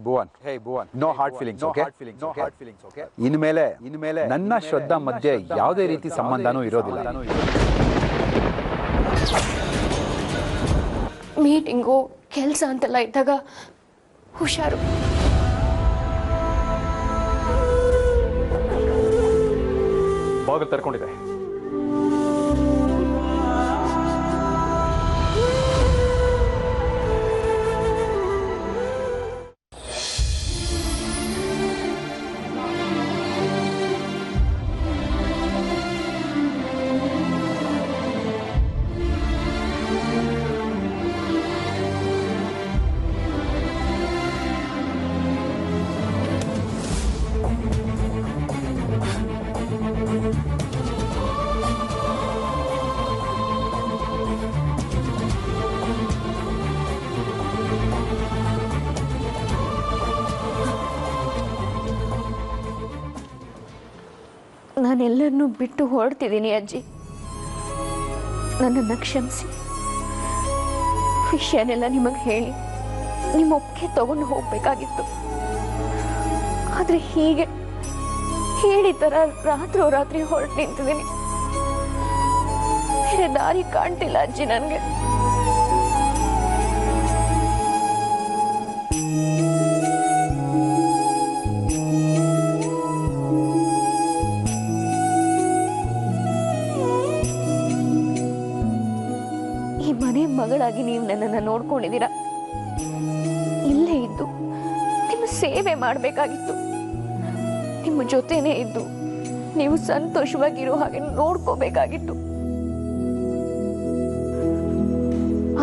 Bhuvan no hard feelings okay ಇನ್ಮೇಲೆ ನನ್ನ ಶ್ರದ್ಧಾ ಮಧ್ಯೆ ಯಾವುದೇ ರೀತಿ ಸಂಬಂಧನೂ ಇರೋದಿಲ್ಲ. ಮೀಟಿಂಗು ಕೆಲಸ ಅಂತೆಲ್ಲ ಇದ್ದಾಗ ಹುಷಾರು. ಬಾಗಿಲು ತೆರ್ಕೊಂಡಿದೆ. ನಾನೆಲ್ಲರನ್ನೂ ಬಿಟ್ಟು ಹೊರಡ್ತಿದ್ದೀನಿ ಅಜ್ಜಿ. ನನ್ನನ್ನು ಕ್ಷಮಿಸಿ. ವಿಷಯನೆಲ್ಲ ನಿಮಗೆ ಹೇಳಿ ನಿಮ್ಮ ಒಪ್ಪಿಗೆ ತಗೊಂಡು ಹೋಗ್ಬೇಕಾಗಿತ್ತು. ಆದರೆ ಹೀಗೆ ಹೇಳಿ ಥರ ರಾತ್ರಿ ಹೊರಟು ನಿಂತಿದ್ದೀನಿ. ಬೇರೆ ದಾರಿ ಕಾಣ್ತಿಲ್ಲ ಅಜ್ಜಿ ನನಗೆ. ಮಗಳಾಗಿ ನೀವು ನನ್ನನ್ನು ನೋಡ್ಕೊಂಡಿದ್ದೀರಾ. ಇಲ್ಲೇ ಇದ್ದು ನಿಮ್ಮ ಸೇವೆ ಮಾಡಬೇಕಾಗಿತ್ತು. ನಿಮ್ಮ ಜೊತೆನೇ ಇದ್ದು ನೀವು ಸಂತೋಷವಾಗಿರೋ ಹಾಗೆ ನೋಡ್ಕೋಬೇಕಾಗಿತ್ತು.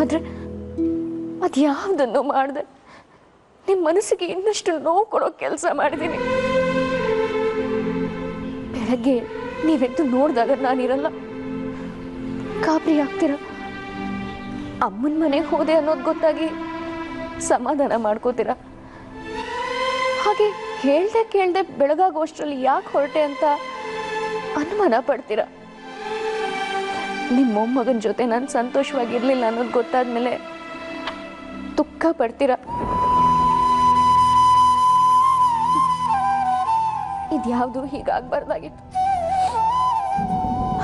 ಆದ್ರೆ ಅದ್ಯಾವುದನ್ನು ಮಾಡದೆ ನಿಮ್ಮ ಮನಸ್ಸಿಗೆ ಇನ್ನಷ್ಟು ನೋವು ಕೊಡೋ ಕೆಲಸ ಮಾಡಿದ್ದೀನಿ. ಬೆಳಗ್ಗೆ ನೀವೆದ್ದು ನೋಡಿದಾಗ ನಾನಿರಲ್ಲ. ಗಾಬರಿ ಆಗ್ತೀರ. ಅಮ್ಮನ ಮನೆಗೆ ಹೋದೆ ಅನ್ನೋದು ಗೊತ್ತಾಗಿ ಸಮಾಧಾನ ಮಾಡ್ಕೋತೀರ. ಹಾಗೆ ಕೇಳ್ದೆ ಬೆಳಗಾಗೋಷ್ಟರಲ್ಲಿ ಯಾಕೆ ಹೊರಟೆ ಅಂತ ಅನುಮಾನ ಪಡ್ತೀರ. ನಿಮ್ಮ ಮೊಮ್ಮಗನ ಜೊತೆ ನಾನು ಸಂತೋಷವಾಗಿರ್ಲಿಲ್ಲ ಅನ್ನೋದು ಗೊತ್ತಾದ್ಮೇಲೆ ದುಃಖ ಪಡ್ತೀರ. ಇದ್ಯಾವುದು ಹೀಗಾಗಬಾರ್ದಾಗಿತ್ತು.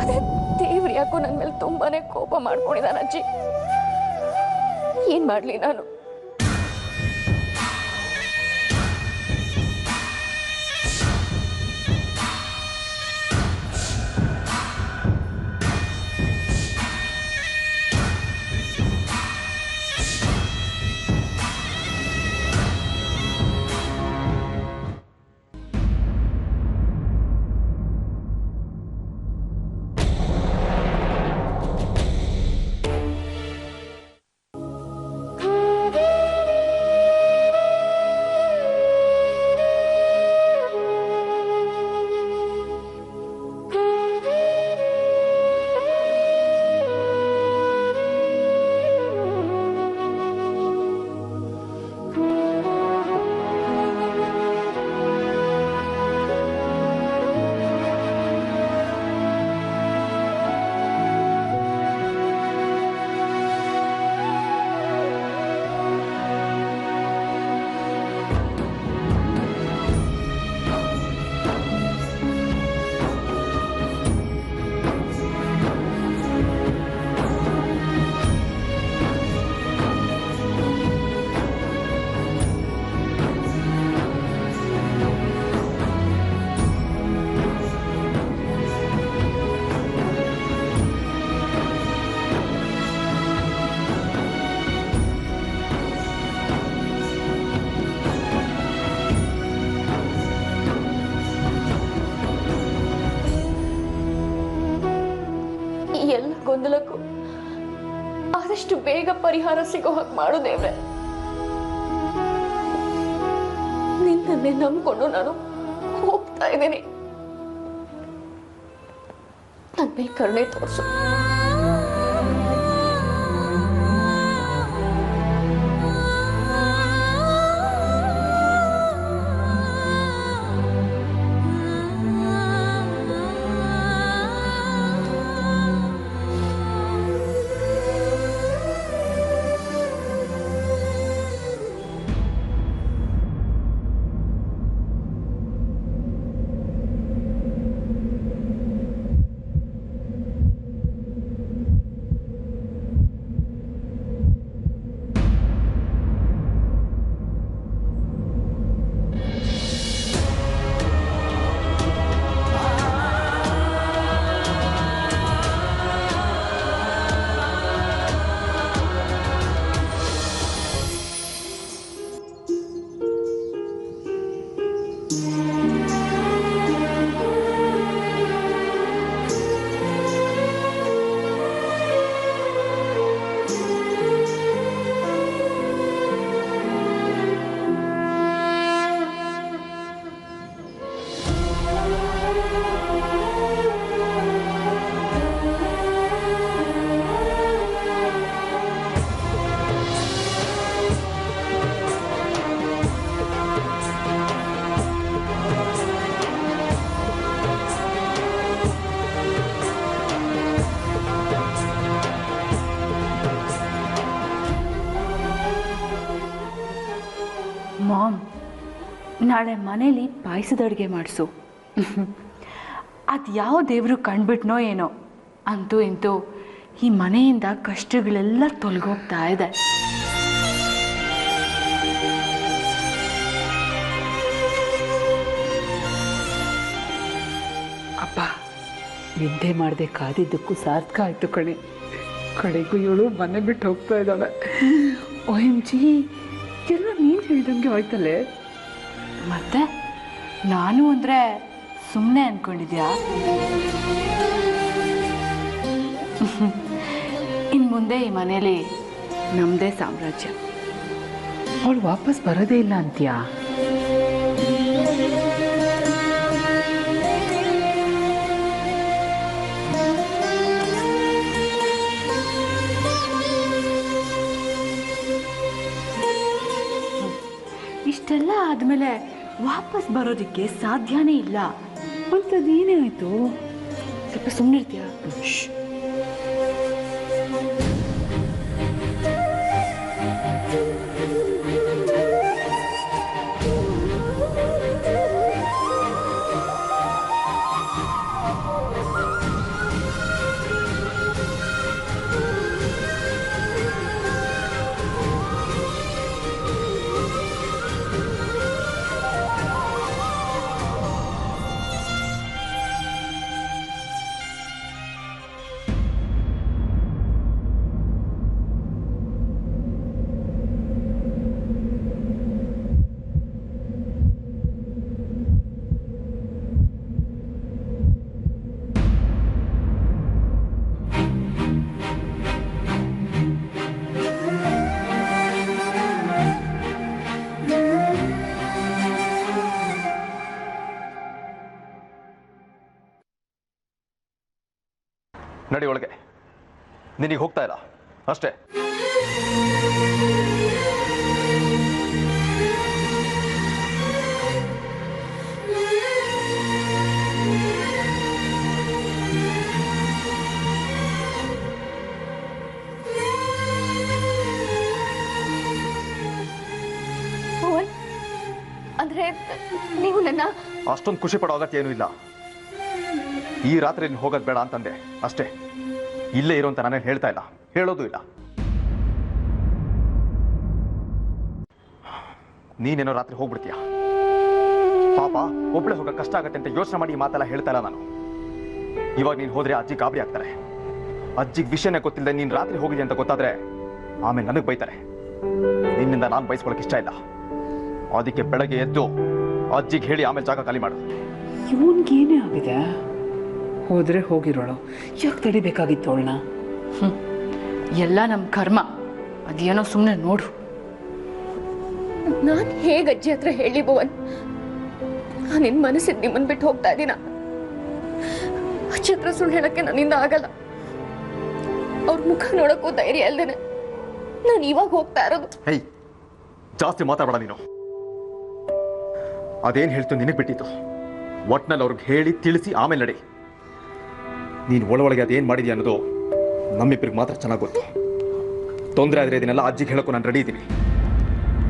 ಅದೇ ದೇವ್ರು ಯಾಕೋ ನನ್ನ ಮೇಲೆ ತುಂಬಾನೇ ಕೋಪ ಮಾಡ್ಕೊಂಡಿದ್ದಾನೆ ಅಜ್ಜಿ. ಏನ್ ಮಾಡ್ಲಿ ನಾನು? ಎಲ್ಲ ಗೊಂದಲಕ್ಕೂ ಆದಷ್ಟು ಬೇಗ ಪರಿಹಾರ ಸಿಗೋ ಹಾಗೆ ಮಾಡು ದೇವ್ರೆ. ನಿನ್ನನ್ನೇ ನಂಬಿಕೊಂಡು ನಾನು ಹೋಗ್ತಾ ಇದ್ದೀನಿ. ನನ್ನ ಮೇಲೆ ಕರುಣೆ ತೋರಿಸು. ಮಾಮ್, ನಾಳೆ ಮನೇಲಿ ಪಾಯಸದ ಅಡುಗೆ ಮಾಡಿಸು. ಅದು ಯಾವ ದೇವರು ಕಂಡ್ಬಿಟ್ನೋ ಏನೋ, ಅಂತೂ ಇಂತೂ ಈ ಮನೆಯಿಂದ ಕಷ್ಟಗಳೆಲ್ಲ ತೊಲಗೋಗ್ತಾ ಇದೆ. ಅಪ್ಪ, ನಿದ್ದೆ ಮಾಡದೆ ಕಾದಿದ್ದಕ್ಕೂ ಸಾರ್ಥಕ ಆಯಿತು ಕಣೆ. ಕಡೆಗೂ ಇವಳು ಮನೆ ಬಿಟ್ಟು ಹೋಗ್ತಾ ಇದ್ದಾಳೆ. OMG, ಎಲ್ಲ ನೀನು ಹೇಳಿದಂಗೆ ಆಯ್ತಲ್ಲೇ. ಮತ್ತೆ ನಾನು ಅಂದರೆ ಸುಮ್ಮನೆ ಅಂದ್ಕೊಂಡಿದ್ಯಾ? ಇನ್ನು ಮುಂದೆ ಈ ಮನೇಲಿ ನಮ್ಮದೇ ಸಾಮ್ರಾಜ್ಯ. ಅವಳು ವಾಪಸ್ ಬರೋದೇ ಇಲ್ಲ ಅಂತೀಯಾ? ಇಷ್ಟೆಲ್ಲ ಆದಮೇಲೆ ವಾಪಸ್ ಬರೋದಕ್ಕೆ ಸಾಧ್ಯನೇ ಇಲ್ಲ. ಅಂಥದ್ದು ಏನೇ ಆಯಿತು? ಸ್ವಲ್ಪ ಸುಮ್ಮನಿರ್ತೀಯಾ? ನಡಿ ಒಳಗೆ. ನಿನಗೆ ಹೋಗ್ತಾ ಇಲ್ಲ ಅಷ್ಟೇ. ಅಂದ್ರೆ ನೀವು ನನ್ನ ಅಷ್ಟೊಂದು ಖುಷಿ ಪಡೋ ಅಗತ್ಯ ಏನೂ ಇಲ್ಲ. ಈ ರಾತ್ರಿ ನೀನು ಹೋಗೋದು ಬೇಡ ಅಂತಂದೆ ಅಷ್ಟೇ. ಇಲ್ಲೇ ಇರೋ ಅಂತ ನಾನೇನು ಹೇಳ್ತಾ ಇಲ್ಲ, ಹೇಳೋದು ಇಲ್ಲ. ನೀನೇನೋ ರಾತ್ರಿ ಹೋಗ್ಬಿಡ್ತೀಯ. ಪಾಪ ಒಬ್ಬಳೆ ಹೋಗೋ ಕಷ್ಟ ಆಗತ್ತೆ ಅಂತ ಯೋಚನೆ ಮಾಡಿ ಈ ಮಾತೆಲ್ಲ ಹೇಳ್ತಾ ಇಲ್ಲ ನಾನು. ಇವಾಗ ನೀನು ಹೋದ್ರೆ ಅಜ್ಜಿ ಗಾಬರಿ ಆಗ್ತಾರೆ. ಅಜ್ಜಿಗೆ ವಿಷಯನೇ ಗೊತ್ತಿಲ್ಲದೆ ನೀನು ರಾತ್ರಿ ಹೋಗಿದ್ದೆ ಅಂತ ಗೊತ್ತಾದ್ರೆ ಆಮೇಲೆ ನನಗೆ ಬೈತಾರೆ. ನಿನ್ನಿಂದ ನಾನು ಬಯಸ್ಕೊಳಕ್ಕೆ ಇಷ್ಟ ಇಲ್ಲ. ಅದಕ್ಕೆ ಬೆಳಗ್ಗೆ ಎದ್ದು ಅಜ್ಜಿಗೆ ಹೇಳಿ ಆಮೇಲೆ ಜಾಗ ಖಾಲಿ ಮಾಡು. ಇವನ್ಗೇನೇ ಆಗಿದೆ? ಹೋದ್ರೆ ಹೋಗಿರೋಳು, ಯಾಕೆ ತಡಿಬೇಕಾಗಿತ್ತು ಅವಳನ್ನ? ಎಲ್ಲ ನಮ್ಮ ಕರ್ಮ. ಅದೇನೋ ಸುಮ್ಮನೆ ನೋಡು. ನಾನು ಹೇಗೆ ಅಜ್ಜಿ ಹತ್ರ ಹೇಳಿ ಭುವನ್? ನಾನು ನಿನ್ನ ಮನಸ್ಸಿದ್ದು ನಿಮ್ಮನ್ನು ಬಿಟ್ಟು ಹೋಗ್ತಾ ಇದ್ದೀನ. ಅಜ್ಜಿ ಹತ್ರ ಸುಳ್ಳು ಹೇಳಕ್ಕೆ ನನ್ನಿಂದ ಆಗಲ್ಲ. ಅವ್ರ ಮುಖ ನೋಡಕ್ಕೂ ಧೈರ್ಯ ಅಲ್ದೇನೆ ನಾನು ಇವಾಗ ಹೋಗ್ತಾ ಇರೋದು. ಹೇ, ಜಾಸ್ತಿ ಮಾತಾಡಬೇಡ ನೀನು. ಅದೇನು ಹೇಳ್ತು ನಿನಗೆ ಬಿಟ್ಟಿತ್ತು. ಒಟ್ನಲ್ಲಿ ಅವ್ರಿಗೆ ಹೇಳಿ ತಿಳಿಸಿ ಆಮೇಲೆ ನಡಿ. ನೀನು ಒಳೊಳಗೆ ಅದೇನು ಮಾಡಿದ್ಯಾ ಅನ್ನೋದು ನಮ್ಮಿಬ್ಬರಿಗೆ ಮಾತ್ರ ಚೆನ್ನಾಗಿ ಗೊತ್ತು. ತೊಂದರೆ ಆದರೆ ಇದನ್ನೆಲ್ಲ ಅಜ್ಜಿಗೆ ಹೇಳೋಕ್ಕೂ ನಾನು ರೆಡಿ ಇದ್ದೀನಿ.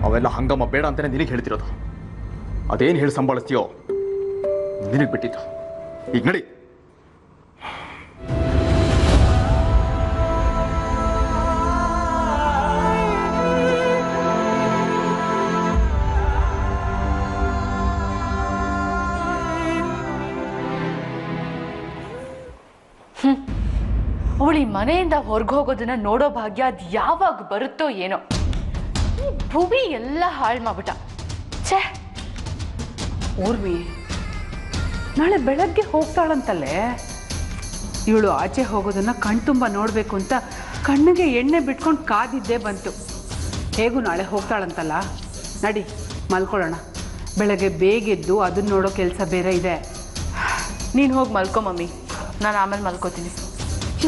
ಅವೆಲ್ಲ ಹಂಗಮ್ಮ ಬೇಡ ಅಂತಲೇ ನಿನಗೆ ಹೇಳ್ತಿರೋದು. ಅದೇನು ಹೇಳಿ ಸಂಭಾಳಿಸ್ತೀಯೋ ನಿನಗೆ ಬಿಟ್ಟಿತ್ತು. ಈಗ ನಡಿ. ಅವಳಿ ಮನೆಯಿಂದ ಹೊರಗೆ ಹೋಗೋದನ್ನ ನೋಡೋ ಭಾಗ್ಯ ಅದು ಯಾವಾಗ ಬರುತ್ತೋ ಏನೋ. ಈ ಭೂಮಿ ಎಲ್ಲ ಹಾಳು ಮಾಡ್ಬಿಟ್ಟ. ಛೇ, ಊರ್ಮಿ, ನಾಳೆ ಬೆಳಗ್ಗೆ ಹೋಗ್ತಾಳಂತಲ್ಲೇ. ಇವಳು ಆಚೆ ಹೋಗೋದನ್ನು ಕಣ್ತುಂಬ ನೋಡಬೇಕು ಅಂತ ಕಣ್ಣಿಗೆ ಎಣ್ಣೆ ಬಿಟ್ಕೊಂಡು ಕಾದಿದ್ದೇ ಬಂತು. ಹೇಗೂ ನಾಳೆ ಹೋಗ್ತಾಳಂತಲ್ಲ, ನಡಿ ಮಲ್ಕೊಳ್ಳೋಣ. ಬೆಳಗ್ಗೆ ಬೇಗೆದ್ದು ಅದನ್ನ ನೋಡೋ ಕೆಲಸ ಬೇರೆ ಇದೆ. ನೀನು ಹೋಗಿ ಮಲ್ಕೊ ಮಮ್ಮಿ, ನಾನು ಆಮೇಲೆ ಮಲ್ಕೋತೀನಿ.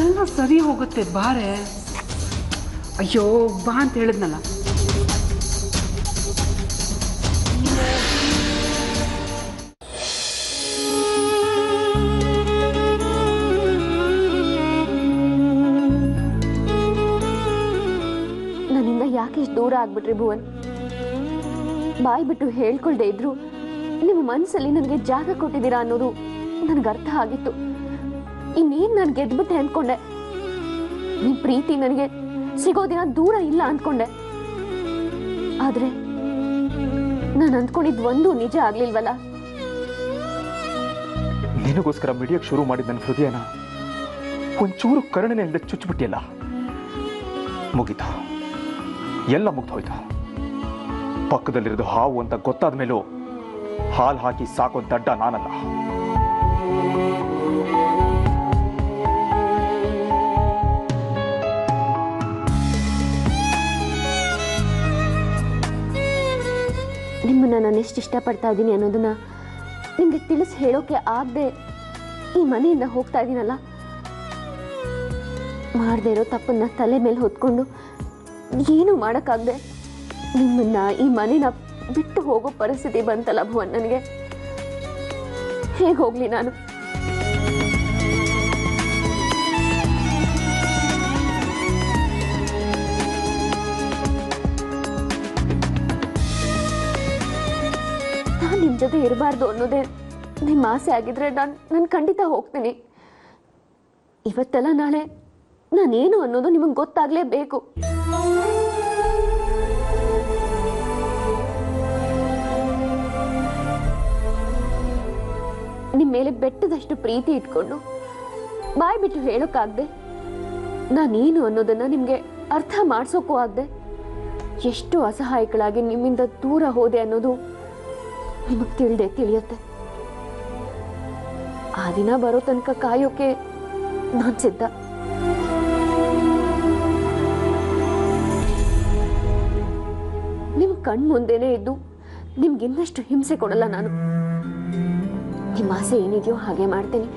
ಎಲ್ಲ ಸರಿ ಹೋಗುತ್ತೆ ಬಾರೆ. ಅಯ್ಯೋ ಬಾ ಅಂತ ಹೇಳಿದ್ನಲ್ಲ. ನನ್ನಿಂದ ಯಾಕೆ ಇಷ್ಟು ದೂರ ಆಗ್ಬಿಟ್ರಿ ಭುವನ್? ಬಾಯಿ ಬಿಟ್ಟು ಹೇಳ್ಕೊಳ್ದೆ ಇದ್ರು ನಿಮ್ಮ ಮನಸ್ಸಲ್ಲಿ ನನಗೆ ಜಾಗ ಕೊಟ್ಟಿದ್ದೀರಾ ಅನ್ನೋದು ನನಗೆ ಅರ್ಥ ಆಗಿತ್ತು. ಇನ್ನೇನು ನಾನು ಗೆದ್ಬಿಟ್ಟೆ ಅಂದ್ಕೊಂಡೆ. ನಿಮ್ಮ ಪ್ರೀತಿ ನನಗೆ ಸಿಗೋ ದಿನ ದೂರ ಇಲ್ಲ ಅಂದ್ಕೊಂಡೆ. ಆದ್ರೆ ನಾನು ಅಂದ್ಕೊಂಡಿದ್ದು ಒಂದು ನಿಜ ಆಗ್ಲಿಲ್ವಲ್ಲ. ನಿನಗೋಸ್ಕರ ಮಿಡಿಯಕ್ಕೆ ಶುರು ಮಾಡಿದ ನನ್ನ ಹೃದಯನ ಒಂಚೂರು ಕರುಣನೆ ಇಲ್ಲದೆ ಚುಚ್ಚಿಬಿಟ್ಟಿಯಲ್ಲ. ಮುಗೀತಾ, ಎಲ್ಲ ಮುಗ್ದೋಯ್ತು. ಪಕ್ಕದಲ್ಲಿರೋದು ಹಾವು ಅಂತ ಗೊತ್ತಾದ ಮೇಲೂ ಹಾಲು ಹಾಕಿ ಸಾಕೋ ದಡ್ಡ ನಾನಲ್ಲ. ನಿಮ್ಮನ್ನ ನಾನು ಎಷ್ಟು ಇಷ್ಟಪಡ್ತಾ ಇದ್ದೀನಿ ಅನ್ನೋದನ್ನ ನಿಮ್ಗೆ ತಿಳಿಸಿ ಹೇಳೋಕೆ ಆಗದೆ ಈ ಮನೆಯಿಂದ ಹೋಗ್ತಾ ಇದ್ದೀನಲ್ಲ. ಮಾಡದೇ ಇರೋ ತಪ್ಪನ್ನ ತಲೆ ಮೇಲೆ ಹೊತ್ಕೊಂಡು ಏನು ಮಾಡೋಕ್ಕಾಗದೆ ನಿಮ್ಮನ್ನ ಈ ಮನೇನ ಬಿಟ್ಟು ಹೋಗೋ ಪರಿಸ್ಥಿತಿ ಬಂತಲ್ಲ ಭುವನ್. ನನಗೆ ಹೇಗೆ ಹೋಗ್ಲಿ ನಾನು? ನಾನು ನಿಮ್ಮ ಜೊತೆ ಇರಬಾರ್ದು ಅನ್ನೋದೇ ನಿಮ್ಮ ಆಸೆ ಆಗಿದ್ರೆ ನಾನು ಖಂಡಿತ ಹೋಗ್ತೀನಿ. ಇವತ್ತೆಲ್ಲ ನಾಳೆ ನಾನೇನು ಅನ್ನೋದು ನಿಮಗೆ ಗೊತ್ತಾಗಲೇಬೇಕು. ನಿಮ್ಮ ಮೇಲೆ ಬೆಟ್ಟದಷ್ಟು ಪ್ರೀತಿ ಇಟ್ಕೊಂಡು ಬಾಯಿ ಬಿಟ್ಟು ಹೇಳೋಕ್ಕಾಗದೆ, ನಾನೇನು ಅನ್ನೋದನ್ನ ನಿಮಗೆ ಅರ್ಥ ಮಾಡಿಸೋಕ್ಕೂ ಆಗದೆ ಎಷ್ಟು ಅಸಹಾಯಕಳಾಗಿ ನಿಮ್ಮಿಂದ ದೂರ ಹೋದೆ ಅನ್ನೋದು ನಿಮಗೆ ತಿಳಿಯುತ್ತೆ. ಆ ದಿನ ಬರೋ ತನಕ ಕಾಯೋಕೆ ನಾನು ಸಿದ್ಧ. ನಿಮ್ ಕಣ್ ಮುಂದೆನೇ ಇದ್ದು ನಿಮ್ಗಿನ್ನಷ್ಟು ಹಿಂಸೆ ಕೊಡಲ್ಲ ನಾನು. ನಿಮ್ಮ ಆಸೆ ಏನಿದೆಯೋ ಹಾಗೆ ಮಾಡ್ತೀನಿ.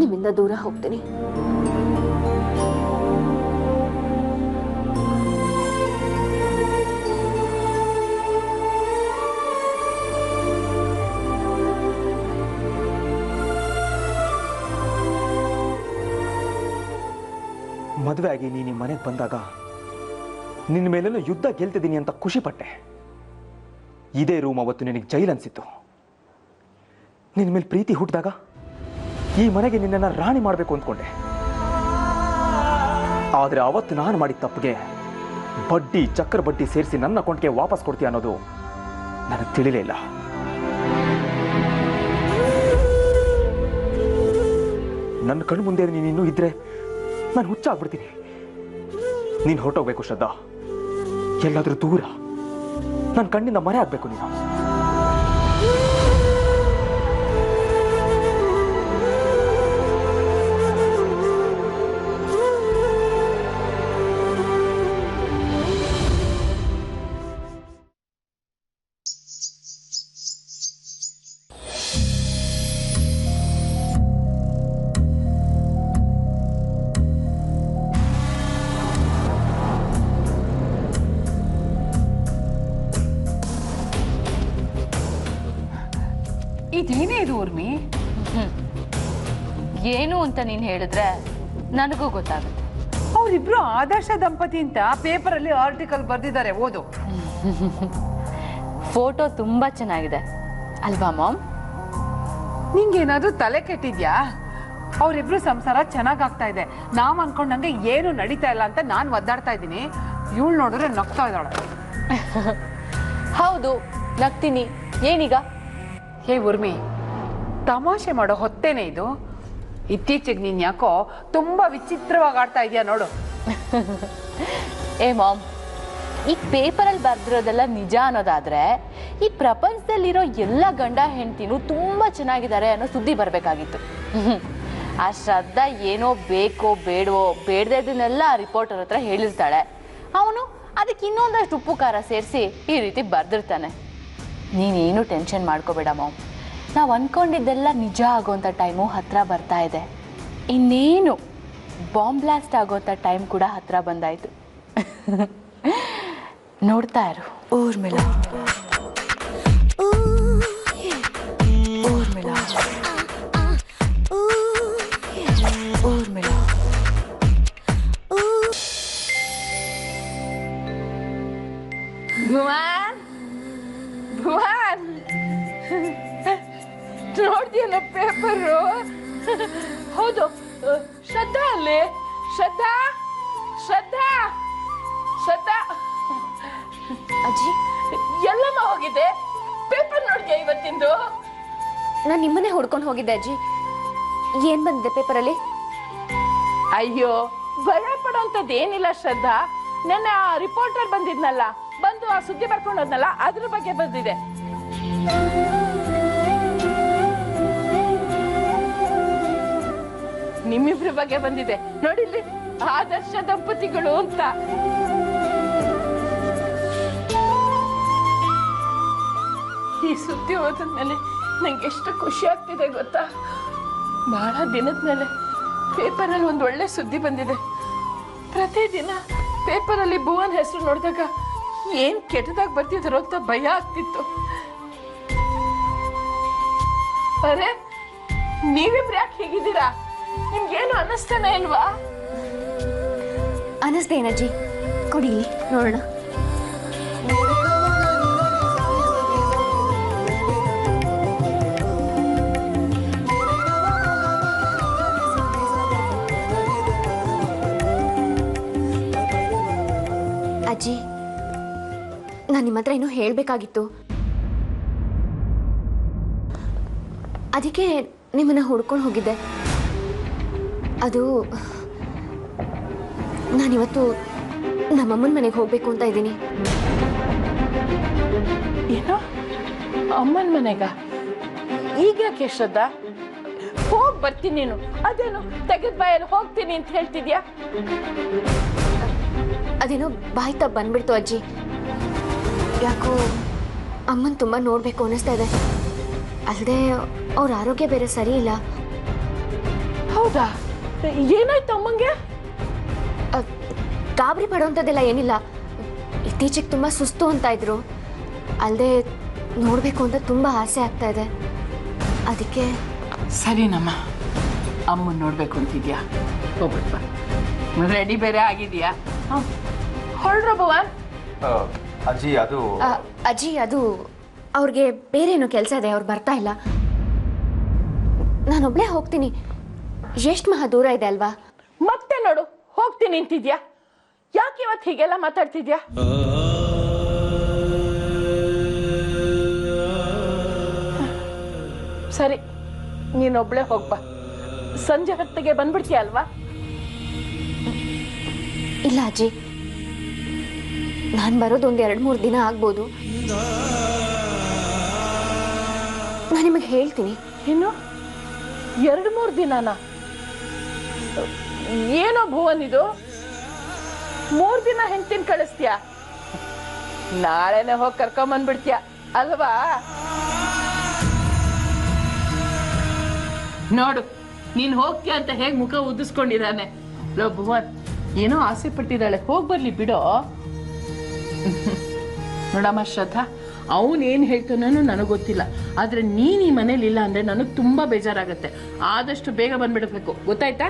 ನಿಮ್ಮಿಂದ ದೂರ ಹೋಗ್ತೀನಿ. ಮದುವೆ ಆಗಿ ನೀನು ಮನೆಗೆ ಬಂದಾಗ ನಿನ್ನ ಮೇಲೆಲ್ಲ ಯುದ್ಧ ಗೆಲ್ತಿದ್ದೀನಿ ಅಂತ ಖುಷಿ ಪಟ್ಟೆ. ಇದೇ ರೂಮ್ ಅವತ್ತು ನಿನಗೆ ಜೈಲ್ ಅನ್ಸಿತ್ತು. ನಿನ್ನ ಮೇಲೆ ಪ್ರೀತಿ ಹುಟ್ಟಿದಾಗ ಈ ಮನೆಗೆ ನಿನ್ನನ್ನು ರಾಣಿ ಮಾಡಬೇಕು ಅಂದ್ಕೊಂಡೆ. ಆದರೆ ಅವತ್ತು ನಾನು ಮಾಡಿದ ತಪ್ಪಿಗೆ ಬಡ್ಡಿ ಚಕ್ರ ಬಡ್ಡಿ ಸೇರಿಸಿ ನನ್ನ ಅಕೌಂಟ್ಗೆ ವಾಪಸ್ ಕೊಡ್ತೀಯ ಅನ್ನೋದು ನನಗೆ ತಿಳಿಲೇ ಇಲ್ಲ. ನನ್ನ ಕಣ್ಣು ಮುಂದೆ ನೀನು ಇನ್ನೂ ಇದ್ರೆ ನಾನು ಹುಚ್ಚಾಗ್ಬಿಡ್ತೀನಿ. ನೀನು ಹೊರಟೋಗ್ಬೇಕು ಶ್ರದ್ಧಾ, ಎಲ್ಲಾದ್ರೂ ದೂರ. ನನ್ನ ಕಣ್ಣಿಂದ ಮರೆ ಆಗ್ಬೇಕು ನೀನು. ಇದೇನೇ ಇದು ಊರ್ಮಿ? ಏನು ಅಂತ ನೀನು ಹೇಳಿದ್ರೆ ನನಗೂ ಗೊತ್ತಾಗುತ್ತೆ. ಅವರಿಬ್ರು ಆದರ್ಶ ದಂಪತಿ ಅಂತ ಪೇಪರಲ್ಲಿ ಆರ್ಟಿಕಲ್ ಬರೆದಿದ್ದಾರೆ, ಓದು. ಫೋಟೋ ತುಂಬಾ ಚೆನ್ನಾಗಿದೆ ಅಲ್ವಾ ಮಾಮ್? ನಿಂಗೇನಾದ್ರೂ ತಲೆ ಕೆಟ್ಟಿದ್ಯಾ? ಅವರಿಬ್ರು ಸಂಸಾರ ಚೆನ್ನಾಗಾಗ್ತಾ ಇದೆ. ನಾವ್ ಅನ್ಕೊಂಡಂಗೆ ಏನು ನಡೀತಾ ಇಲ್ಲ ಅಂತ ನಾನು ಒದ್ದಾಡ್ತಾ ಇದ್ದೀನಿ. ಇವಳು ನೋಡಿದ್ರೆ ನಗ್ತಾ ಇದ್ದಾಳೆ. ಹೌದು, ನಗ್ತೀನಿ. ಏನೀಗ? ಹೇ ಊರ್ಮಿ, ತಮಾಷೆ ಮಾಡೋ ಹೊತ್ತೇನೆ ಇದು? ಇತ್ತೀಚೆಗೆ ನೀನ್ ಯಾಕೋ ತುಂಬಾ ವಿಚಿತ್ರವಾಗಿ ಆಡ್ತಾ ಇದೀಯ ನೋಡು. ಏ ಮಾಮ್, ಈಗ ಪೇಪರಲ್ಲಿ ಬರ್ದಿರೋದೆಲ್ಲ ನಿಜ ಅನ್ನೋದಾದರೆ ಈ ಪ್ರಪಂಚದಲ್ಲಿರೋ ಎಲ್ಲ ಗಂಡ ಹೆಂಡ್ತಿನೂ ತುಂಬ ಚೆನ್ನಾಗಿದ್ದಾರೆ ಅನ್ನೋ ಸುದ್ದಿ ಬರಬೇಕಾಗಿತ್ತು. ಆ ಶ್ರದ್ಧಾ ಏನೋ ಬೇಕೋ ಬೇಡವೋ ಬೇಡದನ್ನೆಲ್ಲ ಆ ರಿಪೋರ್ಟರ್ ಹತ್ರ ಹೇಳಿರ್ತಾಳೆ. ಅವನು ಅದಕ್ಕೆ ಇನ್ನೊಂದಷ್ಟು ಉಪ್ಪು ಖಾರ ಸೇರಿಸಿ ಈ ರೀತಿ ಬರ್ದಿರ್ತಾನೆ. ನೀನೇನು ಟೆನ್ಷನ್ ಮಾಡ್ಕೋಬೇಡ ಮಾಮ್. ನಾವು ಅಂದ್ಕೊಂಡಿದ್ದೆಲ್ಲ ನಿಜ ಆಗೋಂಥ ಟೈಮು ಹತ್ರ ಬರ್ತಾ ಇದೆ. ಇನ್ನೇನು ಬಾಂಬ್ ಬ್ಲಾಸ್ಟ್ ಆಗೋಂಥ ಟೈಮ್ ಕೂಡ ಹತ್ರ ಬಂದಾಯಿತು. ನೋಡ್ತಾ ಇರು. ಊರ್ಮಿಳ ಊರ್ಮಿಳ ಊರ್ಮಿಳ. ಭುವನ್ ಭುವನ್ ನೋಡ್ತೀಯಲ್ಲ ಪೇಪರು? ಹೌದು, ಶ್ರದ್ಧಾ ಅಲ್ಲಿ. ಶ್ರದ್ಧಾ ಶ್ರದ್ಧಾ ಶ್ರದ್ಧಾ ಅಜ್ಜಿ, ಎಲ್ಲಮ್ಮ ಹೋಗಿದೆ? ಪೇಪರ್ ನೋಡ್ತೀಯ ಇವತ್ತಿಂದು? ನಾನು ನಿಮ್ಮನ್ನೇ ಹುಡ್ಕೊಂಡು ಹೋಗಿದ್ದೆ ಅಜ್ಜಿ. ಏನ್ ಬಂದಿದೆ ಪೇಪರಲ್ಲಿ? ಅಯ್ಯೋ, ಭಯ ಪಡೋಂಥದ್ದು ಏನಿಲ್ಲ ಶ್ರದ್ಧಾ. ನನ್ನ ರಿಪೋರ್ಟರ್ ಬಂದಿದ್ನಲ್ಲ, ಬಂದು ಆ ಸುದ್ದಿ ಬರ್ಕೊಂಡೋದ್ನಲ್ಲ, ಅದ್ರ ಬಗ್ಗೆ ಬಂದಿದೆ. ನಿಮ್ಮಿಬ್ರ ಬಗ್ಗೆ ಬಂದಿದೆ ನೋಡಿಲ್ಲಿ, ಆದರ್ಶ ದಂಪತಿಗಳು ಅಂತ. ಈ ಸುದ್ದಿ ಓದಿದ್ಮೇಲೆ ನಂಗೆ ಎಷ್ಟು ಖುಷಿ ಆಗ್ತಿದೆ ಗೊತ್ತಾ? ಬಹಳ ದಿನದ ಮೇಲೆ ಪೇಪರಲ್ಲಿ ಒಂದು ಒಳ್ಳೆ ಸುದ್ದಿ ಬಂದಿದೆ. ಪ್ರತಿದಿನ ಪೇಪರಲ್ಲಿ ಭುವನ್ ಹೆಸರು ನೋಡಿದಾಗ ಏನ್ ಕೆಟ್ಟದಾಗ ಬರ್ತಿದ್ರು ಅಂತ ಭಯ ಆಗ್ತಿತ್ತು. ಅರೆ, ನೀವಿಬ್ರು ಯಾಕೆ ಹೀಗಿದ್ದೀರಾ? ನಿಮ್ಗೇನು ಅನ್ನಿಸ್ತಾನೆ ಇಲ್ವಾ? ಅನ್ನಿಸ್ದೇನಜ್ಜಿ, ಕೊಡಿ ನೋಡೋಣ. ಅಜ್ಜಿ, ನಾನು ನಿಮ್ಮ ಹತ್ರ ಏನೋ ಹೇಳಬೇಕಾಗಿತ್ತು. ಅದಕ್ಕೆ ನಿಮ್ಮನ್ನ ಹುಡ್ಕೊಂಡು ಹೋಗಿದ್ದೆ. ಅದು ನಾನಿವತ್ತು ನಮ್ಮಮ್ಮನ ಮನೆಗೆ ಹೋಗ್ಬೇಕು ಅಂತ ಇದ್ದೀನಿ. ಏನೋ ಅಮ್ಮನ ಮನೆಗ? ಈಗ ಯಾಕೆ ಶ್ರದ್ಧಾ? ಹೋಗ್ ಬರ್ತೀನಿ ನೀನು. ಅದೇನು ತೆಗೆದ್ ಬಾಯಲ್ಲಿ ಹೋಗ್ತೀನಿ ಅಂತ ಹೇಳ್ತಿದ್ಯಾ? ಅದೇನೋ ಬಾಯಿ ತಪ್ಪ ಬಂದ್ಬಿಡ್ತು ಅಜ್ಜಿ. ಯಾಕೋ ಅಮ್ಮನ್ ತುಂಬಾ ನೋಡ್ಬೇಕು ಅನ್ನಿಸ್ತಾ ಇದೆ. ಅಲ್ಲದೆ ಅವ್ರ ಆರೋಗ್ಯ ಬೇರೆ ಸರಿ ಇಲ್ಲ. ಹೌದಾ? ಏನಾಯ್ತು ಅಮ್ಮಂಗೆ? ಗಾಬರಿ ಪಡೋಂಥದ್ದೆಲ್ಲ ಏನಿಲ್ಲ. ಇತ್ತೀಚೆಗೆ ತುಂಬಾ ಸುಸ್ತು ಅಂತ ಇದ್ರು. ಅಲ್ಲದೆ ನೋಡ್ಬೇಕು ಅಂತ ತುಂಬಾ ಆಸೆ ಆಗ್ತಾ ಇದೆ. ಅದಕ್ಕೆ ಸರಿನಮ್ಮ, ಅಮ್ಮನ್ ನೋಡ್ಬೇಕು ಅಂತಿದ್ಯಾ? ಹೋಗ್ಬಿಟ್ಟ. ರೆಡಿ ಬೇರೆ ಆಗಿದ್ಯಾ? ಹೊರಡ್ರ ಭುವನ್. ಅಜ್ಜಿ ಅದು ಅಜ್ಜಿ, ಅದು ಅವ್ರಿಗೆ ಬೇರೆ ಏನೋ ಕೆಲಸ ಇದೆ, ಅವ್ರು ಬರ್ತಾ ಇಲ್ಲ. ನಾನೊಬ್ಳೇ ಹೋಗ್ತೀನಿ. ಎಷ್ಟು ಮಹಾ ದೂರ ಇದೆ ಅಲ್ವಾ? ಮತ್ತೆ ನೋಡು, ಹೋಗ್ತೀನಿ ಅಂತಿದ್ಯಾ? ಯಾಕೆ ಇವತ್ತು ಹೀಗೆಲ್ಲ ಮಾತಾಡ್ತಿದ್ಯಾ? ಸರಿ, ನೀನೊಬ್ಳೆ ಹೋಗ್ಬಾ. ಸಂಜೆ ಹೊತ್ತಿಗೆ ಬಂದ್ಬಿಡ್ತೀಯ ಅಲ್ವಾ? ಇಲ್ಲ ಅಜ್ಜಿ, ನಾನು ಬರೋದು ಒಂದು 2-3 ದಿನ ಆಗ್ಬೋದು. ನಾನು ನಿಮಗೆ ಹೇಳ್ತೀನಿ. ಏನು 2-3 ದಿನನಾ? ಏನೋ ಭುವನ್ ಇದು, 3 ದಿನ ಹೆಂಡ್ತಿನ ಕಳಿಸ್ತೀಯ? ನಾಳೆನೆ ಹೋಗಿ ಕರ್ಕೊಂಬಂದ್ಬಿಡ್ತೀಯ ಅಲ್ವಾ? ನೋಡು, ನೀನ್ ಹೋಗ್ತೀಯ ಅಂತ ಹೇಗ್ ಮುಖ ಉದಿಸ್ಕೊಂಡಿದ್ದಾನೆ. ಲೋ ಭುವನ್, ಏನೋ ಆಸೆ ಪಟ್ಟಿದ್ದಾಳೆ, ಹೋಗ್ ಬರ್ಲಿ ಬಿಡೋ. ನೋಡಮ್ಮ ಶ್ರದ್ಧಾ, ಅವನೇನು ಹೇಳ್ತಾನೋ ನನಗೆ ಗೊತ್ತಿಲ್ಲ. ಆದ್ರೆ ನೀನ್ ಈ ಮನೇಲಿ ಇಲ್ಲ ಅಂದ್ರೆ ನನಗೆ ತುಂಬಾ ಬೇಜಾರಾಗತ್ತೆ. ಆದಷ್ಟು ಬೇಗ ಬಂದ್ಬಿಡ್ಬೇಕು, ಗೊತ್ತಾಯ್ತಾ?